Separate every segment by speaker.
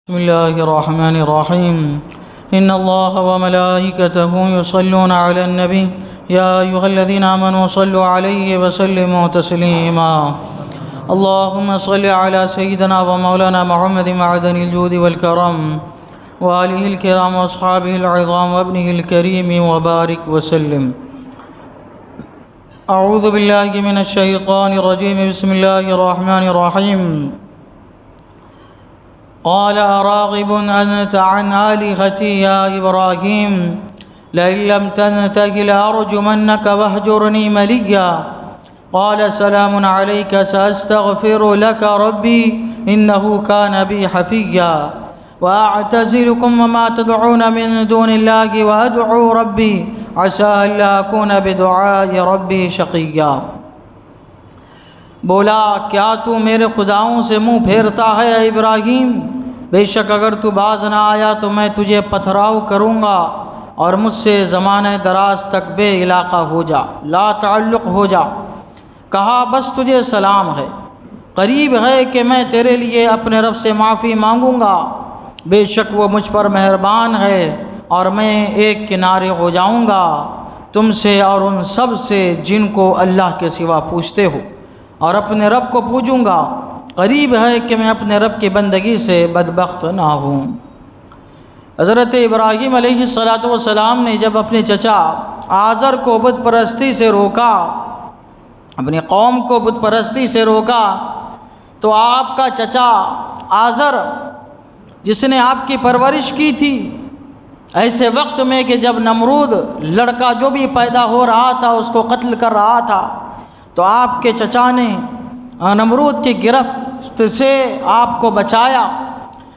Speaker 1: بسم الله الرحمن الرحيم إن الله وملائكته يصلون على النبي يا أيها الذين آمنوا صلوا عليه وسلموا تسليما اللهم صل على سيدنا ومولانا محمد معدن الجود والكرم وآله الكرام وأصحابه العظام وابنه الكريم وبارك وسلم. أعوذ بالله من الشيطان الرجيم. بسم الله الرحمن الرحيم. قال أراغب أنت عن آلهتي يا إبراهيم لئن لم تنته لأرجمنك واهجرني مليا قال سلام عليك سأستغفر لك ربي إنه كان بي حفيا وأعتزلكم وما تدعون من دون الله وأدعو ربي عسى ألا أكون بدعاء ربي شقيا. بولا کیا تو میرے خداؤں سے منہ پھیرتا ہے اے ابراہیم؟ بے شک اگر تو باز نہ آیا تو میں تجھے پتھراؤ کروں گا اور مجھ سے زمانہ دراز تک بے علاقہ ہو جا، لا تعلق ہو جا. کہا بس تجھے سلام ہے، قریب ہے کہ میں تیرے لیے اپنے رب سے معافی مانگوں گا، بے شک وہ مجھ پر مہربان ہے اور میں ایک کنارے ہو جاؤں گا تم سے اور ان سب سے جن کو اللہ کے سوا پوجتے ہو، اور اپنے رب کو پوجوں گا. قریب ہے کہ میں اپنے رب کی بندگی سے بدبخت نہ ہوں. حضرت ابراہیم علیہ السلام نے جب اپنے چچا آزر کو بت پرستی سے روکا، اپنی قوم کو بت پرستی سے روکا، تو آپ کا چچا آزر جس نے آپ کی پرورش کی تھی، ایسے وقت میں کہ جب نمرود لڑکا جو بھی پیدا ہو رہا تھا اس کو قتل کر رہا تھا، تو آپ کے چچا نے نمرود کی گرفت سے آپ کو بچایا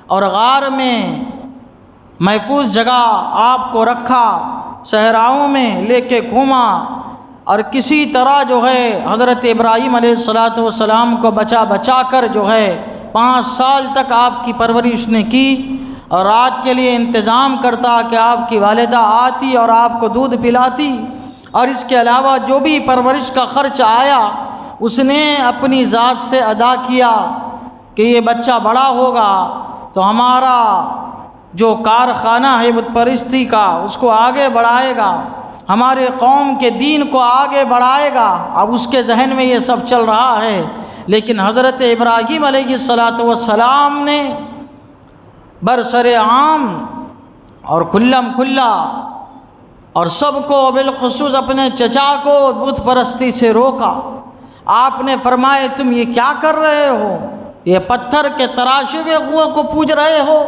Speaker 1: اور غار میں محفوظ جگہ آپ کو رکھا، صحراؤں میں لے کے گھوما، اور کسی طرح جو ہے حضرت ابراہیم علیہ السلام کو بچا کر جو ہے 5 سال تک آپ کی پرورش نے کی، اور رات کے لیے انتظام کرتا کہ آپ کی والدہ آتی اور آپ کو دودھ پلاتی، اور اس کے علاوہ جو بھی پرورش کا خرچ آیا اس نے اپنی ذات سے ادا کیا کہ یہ بچہ بڑا ہوگا تو ہمارا جو کارخانہ ہے بت پرستی کا اس کو آگے بڑھائے گا، ہمارے قوم کے دین کو آگے بڑھائے گا. اب اس کے ذہن میں یہ سب چل رہا ہے، لیکن حضرت ابراہیم علیہ السلام نے برسر عام اور کھلم کھلا اور سب کو بالخصوص اپنے چچا کو بت پرستی سے روکا. آپ نے فرمایا تم یہ کیا کر رہے ہو؟ یہ پتھر کے تراشے ہوئے کنویں کو پوج رہے ہو،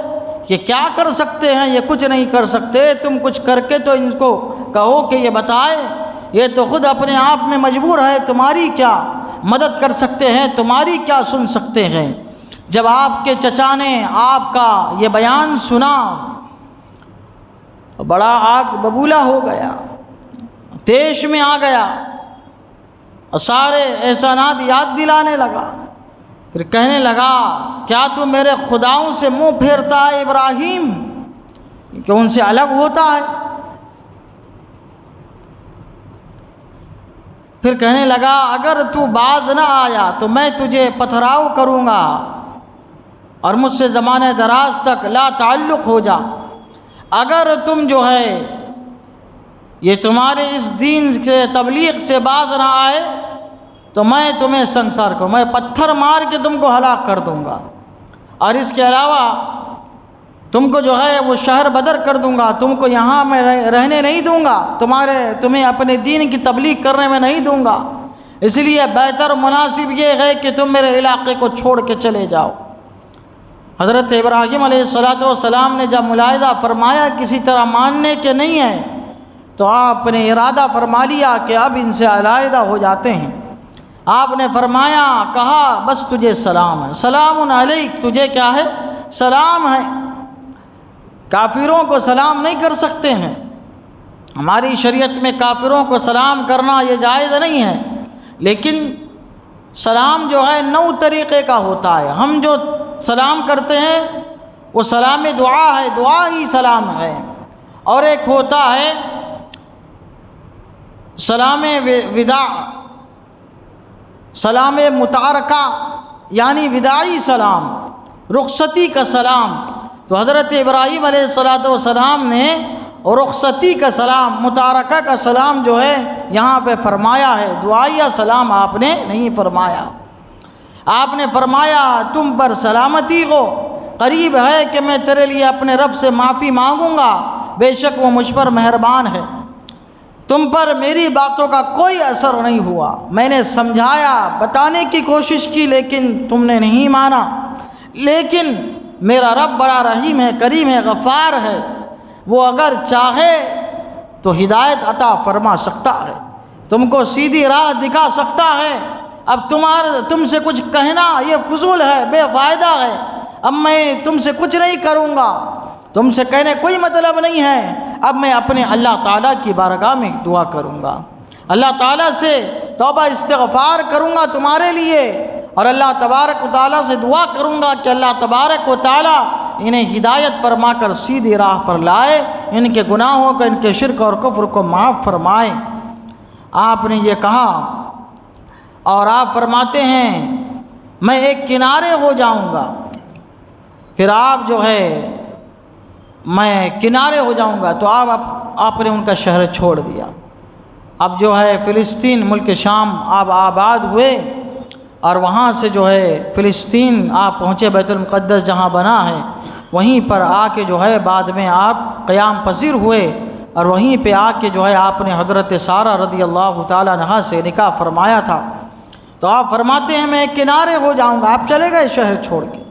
Speaker 1: یہ کیا کر سکتے ہیں؟ یہ کچھ نہیں کر سکتے. تم کچھ کر کے تو ان کو کہو کہ یہ بتائے، یہ تو خود اپنے آپ میں مجبور ہے، تمہاری کیا مدد کر سکتے ہیں، تمہاری کیا سن سکتے ہیں. جب آپ کے چچا نے آپ کا یہ بیان سنا بڑا آگ ببولا ہو گیا، دیش میں آ گیا، سارے احسانات یاد دلانے لگا. پھر کہنے لگا کیا تو میرے خداؤں سے منہ پھیرتا ہے ابراہیم کہ ان سے الگ ہوتا ہے؟ پھر کہنے لگا اگر تو باز نہ آیا تو میں تجھے پتھراؤ کروں گا اور مجھ سے زمانہ دراز تک لا تعلق ہو جا. اگر تم جو ہے یہ تمہارے اس دین سے تبلیغ سے باز نہ آئے تو میں تمہیں سنسار کو میں پتھر مار کے تم کو ہلاک کر دوں گا، اور اس کے علاوہ تم کو جو ہے وہ شہر بدر کر دوں گا، تم کو یہاں میں رہنے نہیں دوں گا، تمہیں اپنے دین کی تبلیغ کرنے میں نہیں دوں گا. اس لیے بہتر مناسب یہ ہے کہ تم میرے علاقے کو چھوڑ کے چلے جاؤ. حضرت ابراہیم علیہ السلام نے جب ملاحظہ فرمایا کسی طرح ماننے کے نہیں ہیں، تو آپ نے ارادہ فرما لیا کہ اب ان سے علیحدہ ہو جاتے ہیں. آپ نے فرمایا کہا بس تجھے سلام ہے، سلام علیک، تجھے کیا ہے؟ سلام ہے. کافروں کو سلام نہیں کر سکتے ہیں، ہماری شریعت میں کافروں کو سلام کرنا یہ جائز نہیں ہے، لیکن سلام جو ہے 9 طریقے کا ہوتا ہے. ہم جو سلام کرتے ہیں وہ سلام دعا ہے، دعا ہی سلام ہے. اور ایک ہوتا ہے سلام وداع، سلام متارکہ یعنی وداعی سلام، رخصتی کا سلام. تو حضرت ابراہیم علیہ السلام نے رخصتی کا سلام، متارکہ کا سلام جو ہے یہاں پہ فرمایا ہے، دعائیہ سلام آپ نے نہیں فرمایا۔ آپ نے فرمایا تم پر سلامتی ہو، قریب ہے کہ میں تیرے لیے اپنے رب سے معافی مانگوں گا، بے شک وہ مجھ پر مہربان ہے۔ تم پر میری باتوں کا کوئی اثر نہیں ہوا، میں نے سمجھایا، بتانے کی کوشش کی، لیکن تم نے نہیں مانا۔ لیکن میرا رب بڑا رحیم ہے، کریم ہے، غفار ہے، وہ اگر چاہے تو ہدایت عطا فرما سکتا ہے، تم کو سیدھی راہ دکھا سکتا ہے۔ اب تم سے کچھ کہنا یہ فضول ہے، بے فائدہ ہے، اب میں تم سے کچھ نہیں کروں گا، تم سے کہنے کوئی مطلب نہیں ہے۔ اب میں اپنے اللہ تعالیٰ کی بارگاہ میں دعا کروں گا، اللہ تعالیٰ سے توبہ استغفار کروں گا تمہارے لیے، اور اللہ تبارک و تعالیٰ سے دعا کروں گا کہ اللہ تبارک و تعالیٰ انہیں ہدایت فرما کر سیدھی راہ پر لائے، ان کے گناہوں کو، ان کے شرک اور کفر کو معاف فرمائے۔ آپ نے یہ کہا اور آپ فرماتے ہیں میں ایک کنارے ہو جاؤں گا، پھر آپ جو ہے میں کنارے ہو جاؤں گا، تو آپ نے ان کا شہر چھوڑ دیا۔ اب جو ہے فلسطین ملک شام آپ آباد ہوئے، اور وہاں سے جو ہے فلسطین آپ پہنچے، بیت المقدس جہاں بنا ہے وہیں پر آ کے جو ہے بعد میں آپ قیام پذیر ہوئے، اور وہیں پہ آ کے جو ہے آپ نے حضرت سارہ رضی اللہ تعالیٰ عنہا سے نکاح فرمایا تھا۔ تو آپ فرماتے ہیں میں کنارے ہو جاؤں گا، آپ چلے گئے شہر چھوڑ کے،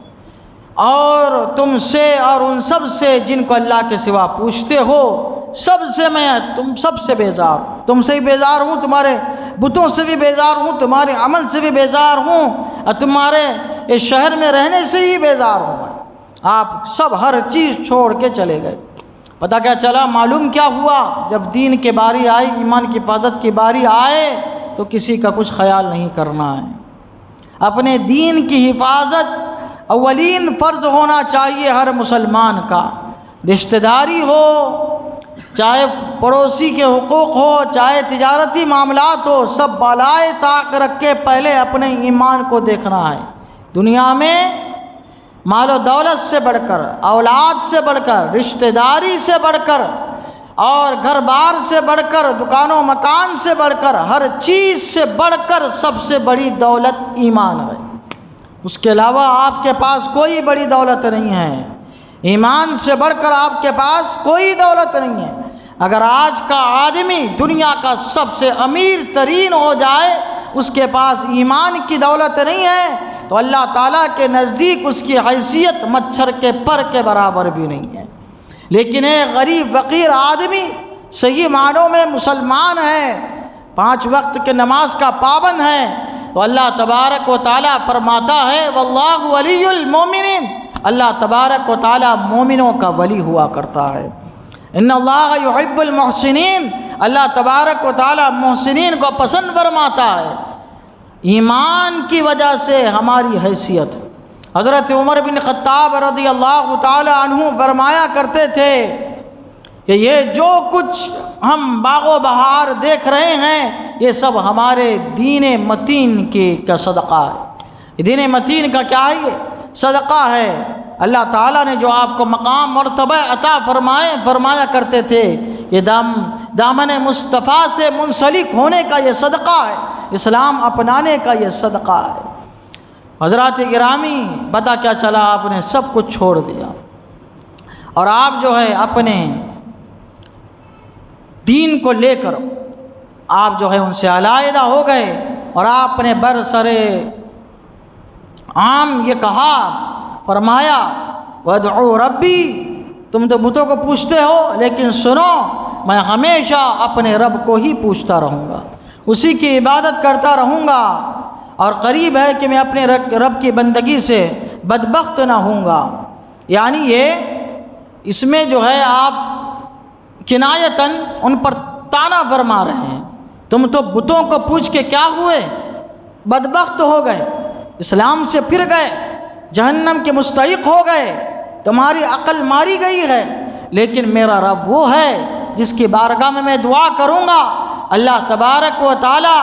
Speaker 1: اور تم سے اور ان سب سے جن کو اللہ کے سوا پوچھتے ہو، تم سب سے بیزار ہوں، تم سے بھی بیزار ہوں، تمہارے بتوں سے بھی بیزار ہوں، تمہارے عمل سے بھی بیزار ہوں، اور تمہارے اس شہر میں رہنے سے ہی بیزار ہوں۔ آپ سب ہر چیز چھوڑ کے چلے گئے۔ پتہ کیا چلا، معلوم کیا ہوا، جب دین کی باری آئی، ایمان کی حفاظت کی باری آئے تو کسی کا کچھ خیال نہیں کرنا ہے۔ اپنے دین کی حفاظت اولین فرض ہونا چاہیے ہر مسلمان کا، رشتہ داری ہو، چاہے پڑوسی کے حقوق ہو، چاہے تجارتی معاملات ہو، سب بالائے طاق رکھ کے پہلے اپنے ایمان کو دیکھنا ہے۔ دنیا میں مال و دولت سے بڑھ کر، اولاد سے بڑھ کر، رشتہ داری سے بڑھ کر، اور گھر بار سے بڑھ کر، دکان و مکان سے بڑھ کر، ہر چیز سے بڑھ کر سب سے بڑی دولت ایمان ہے۔ اس کے علاوہ آپ کے پاس کوئی بڑی دولت نہیں ہے، ایمان سے بڑھ کر آپ کے پاس کوئی دولت نہیں ہے۔ اگر آج کا آدمی دنیا کا سب سے امیر ترین ہو جائے، اس کے پاس ایمان کی دولت نہیں ہے، تو اللہ تعالیٰ کے نزدیک اس کی حیثیت مچھر کے پر کے برابر بھی نہیں ہے۔ لیکن ایک غریب فقیر آدمی صحیح معنوں میں مسلمان ہے، 5 وقت کے نماز کا پابند ہے، تو اللہ تبارک و تعالیٰ فرماتا ہے واللہ ولی المومنین، اللہ تبارک و تعالیٰ مومنوں کا ولی ہوا کرتا ہے۔ ان اللہ یحب المحسنین، اللہ تبارک و تعالیٰ محسنین کو پسند فرماتا ہے۔ ایمان کی وجہ سے ہماری حیثیت ہے۔ حضرت عمر بن خطاب رضی اللہ تعالیٰ عنہ فرمایا کرتے تھے کہ یہ جو کچھ ہم باغ و بہار دیکھ رہے ہیں یہ سب ہمارے دین متین کا صدقہ ہے۔ دین متین کا کیا ہے؟ یہ صدقہ ہے۔ اللہ تعالیٰ نے جو آپ کو مقام مرتبہ عطا فرمایا کرتے تھے، یہ دامن مصطفیٰ سے منسلک ہونے کا یہ صدقہ ہے، اسلام اپنانے کا یہ صدقہ ہے۔ حضرات گرامی، پتہ کیا چلا، آپ نے سب کچھ چھوڑ دیا اور آپ جو ہے اپنے دین کو لے کر آپ جو ہے ان سے علیحدہ ہو گئے، اور آپ نے برسر عام یہ کہا، فرمایا وَادْعُوا ربی، تم تو بتوں کو پوچھتے ہو، لیکن سنو میں ہمیشہ اپنے رب کو ہی پوچھتا رہوں گا، اسی کی عبادت کرتا رہوں گا، اور قریب ہے کہ میں اپنے رب کی بندگی سے بدبخت نہ ہوں گا۔ یعنی یہ اس میں جو ہے آپ کنایتاً ان پر طعنہ فرما رہے ہیں، تم تو بتوں کو پوچھ کے کیا ہوئے، بدبخت ہو گئے، اسلام سے پھر گئے، جہنم کے مستحق ہو گئے، تمہاری عقل ماری گئی ہے۔ لیکن میرا رب وہ ہے جس کی بارگاہ میں دعا کروں گا، اللہ تبارک و تعالی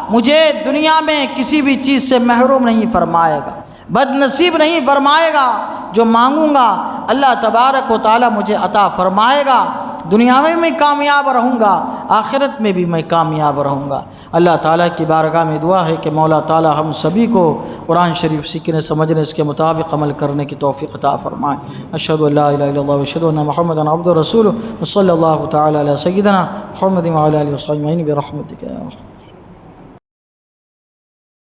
Speaker 1: مجھے دنیا میں کسی بھی چیز سے محروم نہیں فرمائے گا، بد نصیب نہیں فرمائے گا۔ جو مانگوں گا اللہ تبارک و تعالی مجھے عطا فرمائے گا، دنیا میں میں کامیاب رہوں گا، آخرت میں بھی میں کامیاب رہوں گا۔ اللہ تعالیٰ کی بارگاہ میں دعا ہے کہ مولا تعالیٰ ہم سبھی کو قرآن شریف سیکھنے سمجھنے اس کے مطابق عمل کرنے کی توفیق عطا فرمائے۔ اشہد ان لا الہ الا اللہ و اشہد ان محمدا عبدہ ورسولہ، وصلی اللہ تعالی علی سیدنا محمد وعلی آلہ وصحبہ اجمعین برحمتک یا ارحم۔